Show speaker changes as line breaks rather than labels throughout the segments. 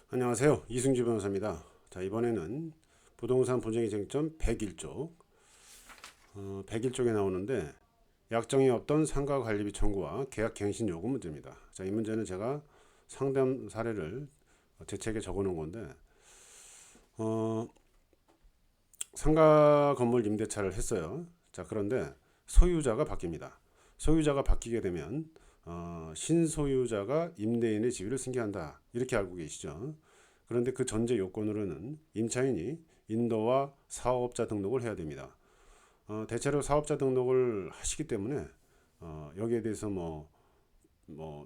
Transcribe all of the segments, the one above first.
안녕하세요. 이승주 변호사입니다. 자, 이번에는 부동산 분쟁의 쟁점 101쪽 101쪽에 나오는데 약정이 없던 상가 관리비 청구와 계약 갱신 요구 문제입니다. 자, 이 문제는 제가 상담 사례를 제 책에 적어 놓은 건데 상가 건물 임대차를 했어요. 자, 그런데 소유자가 바뀝니다. 소유자가 바뀌게 되면 신소유자가 임대인의 지위를 승계한다. 이렇게 알고 계시죠? 그런데 그 전제 요건으로는 임차인이 인도와 사업자 등록을 해야 됩니다. 대체로 사업자 등록을 하시기 때문에 여기에 대해서 뭐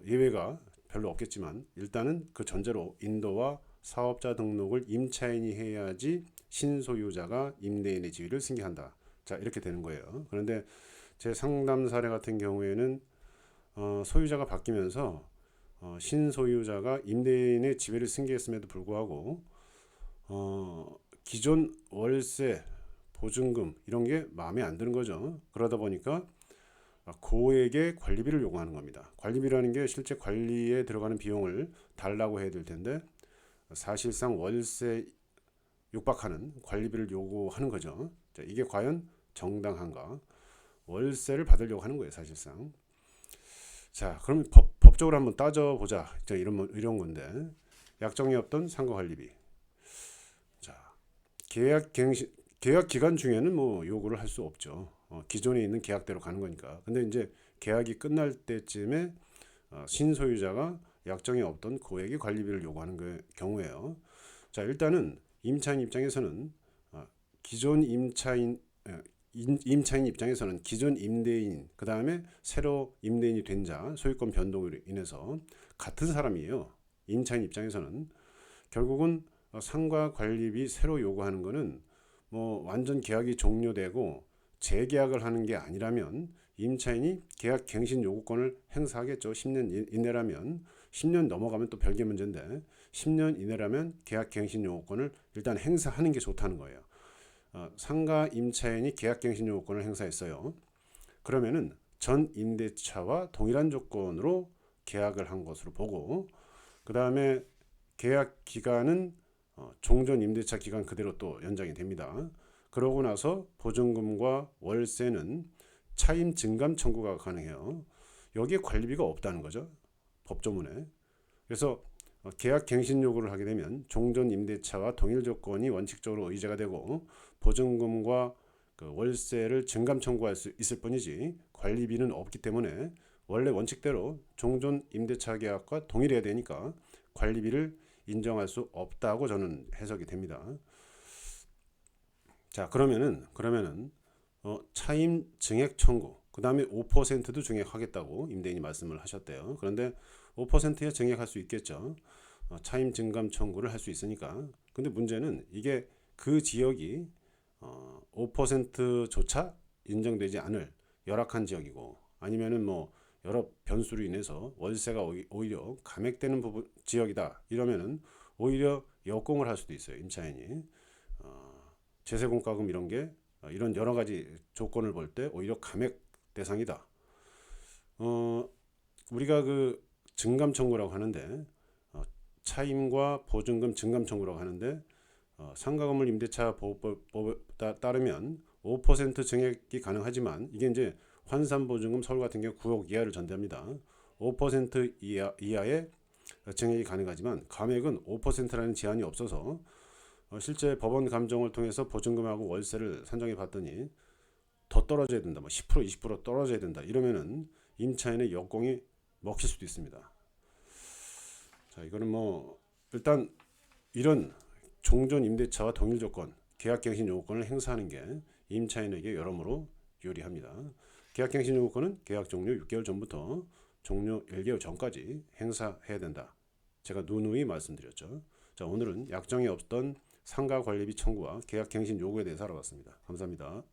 예외가 별로 없겠지만 일단은 그 전제로 인도와 사업자 등록을 임차인이 해야지 신소유자가 임대인의 지위를 승계한다. 자, 이렇게 되는 거예요. 그런데 제 상담 사례 같은 경우에는 소유자가 바뀌면서 신소유자가 임대인의 지위를 승계했음에도 불구하고 기존 월세, 보증금 이런 게 마음에 안 드는 거죠. 그러다 보니까 고액의 관리비를 요구하는 겁니다. 관리비라는 게 실제 관리에 들어가는 비용을 달라고 해야 될 텐데 사실상 월세 육박하는 관리비를 요구하는 거죠. 자, 이게 과연 정당한가? 월세를 받으려고 하는 거예요, 사실상. 자, 그럼 법적으로 한번 따져보자. 자, 이런 건데 약정이 없던 상가 관리비. 자, 계약 기간 중에는 뭐 요구를 할 수 없죠. 기존에 있는 계약대로 가는 거니까. 근데 이제 계약이 끝날 때쯤에 신소유자가 약정이 없던 고액의 관리비를 요구하는 경우에요. 자, 일단은 임차인 입장에서는 기존 임차인 입장에서는 기존 임대인 그 다음에 새로 임대인이 된 자 소유권 변동으로 인해서 같은 사람이에요. 임차인 입장에서는 결국은 상가 관리비 새로 요구하는 거는 뭐 완전 계약이 종료되고 재계약을 하는 게 아니라면 임차인이 계약 갱신 요구권을 행사하겠죠. 10년 이내라면 10년 넘어가면 또 별개 문제인데 10년 이내라면 계약 갱신 요구권을 일단 행사하는 게 좋다는 거예요. 상가 임차인이 계약갱신 요건을 행사했어요. 그러면은 전 임대차와 동일한 조건으로 계약을 한 것으로 보고 그 다음에 계약 기간은 종전 임대차 기간 그대로 또 연장이 됩니다. 그러고 나서 보증금과 월세는 차임 증감 청구가 가능해요. 여기에 관리비가 없다는 거죠. 법조문에. 그래서 계약 갱신 요구를 하게 되면 종전 임대차와 동일 조건이 원칙적으로 의제가 되고 보증금과 그 월세를 증감 청구할 수 있을 뿐이지 관리비는 없기 때문에 원래 원칙대로 종전 임대차 계약과 동일해야 되니까 관리비를 인정할 수 없다고 저는 해석이 됩니다. 자, 그러면은 차임 증액 청구 그 다음에 5%도 증액하겠다고 임대인이 말씀을 하셨대요. 그런데 5%에 증액할 수 있겠죠. 차임 증감 청구를 할 수 있으니까. 근데 문제는 이게 그 지역이 5%조차 인정되지 않을 열악한 지역이고 아니면은 뭐 여러 변수로 인해서 월세가 오히려 감액되는 지역이다. 이러면은 오히려 역공을 할 수도 있어요. 임차인이 제세공과금 이런 게 이런 여러 가지 조건을 볼 때 오히려 감액 대상이다. 우리가 그 증감 청구라고 하는데 차임과 보증금 증감 청구라고 하는데 상가건물 임대차 보호법에 따르면 5% 증액이 가능하지만 이게 이제 환산보증금 서울 같은 경우 9억 이하를 전제합니다. 5% 이하의 증액이 가능하지만 감액은 5%라는 제한이 없어서 실제 법원 감정을 통해서 보증금하고 월세를 산정해 봤더니 더 떨어져야 된다. 뭐 10% 20% 떨어져야 된다. 이러면은 임차인의 역공이 먹힐 수도 있습니다. 자, 이거는 뭐 일단 이런 종전 임대차와 동일 조건, 계약갱신 요건을 행사하는 게 임차인에게 여러모로 유리합니다. 계약갱신 요건은 계약 종료 6개월 전부터 종료 1개월 전까지 행사해야 된다. 제가 누누이 말씀드렸죠. 자, 오늘은 약정이 없던 상가 관리비 청구와 계약갱신 요구에 대해서 알아봤습니다. 감사합니다.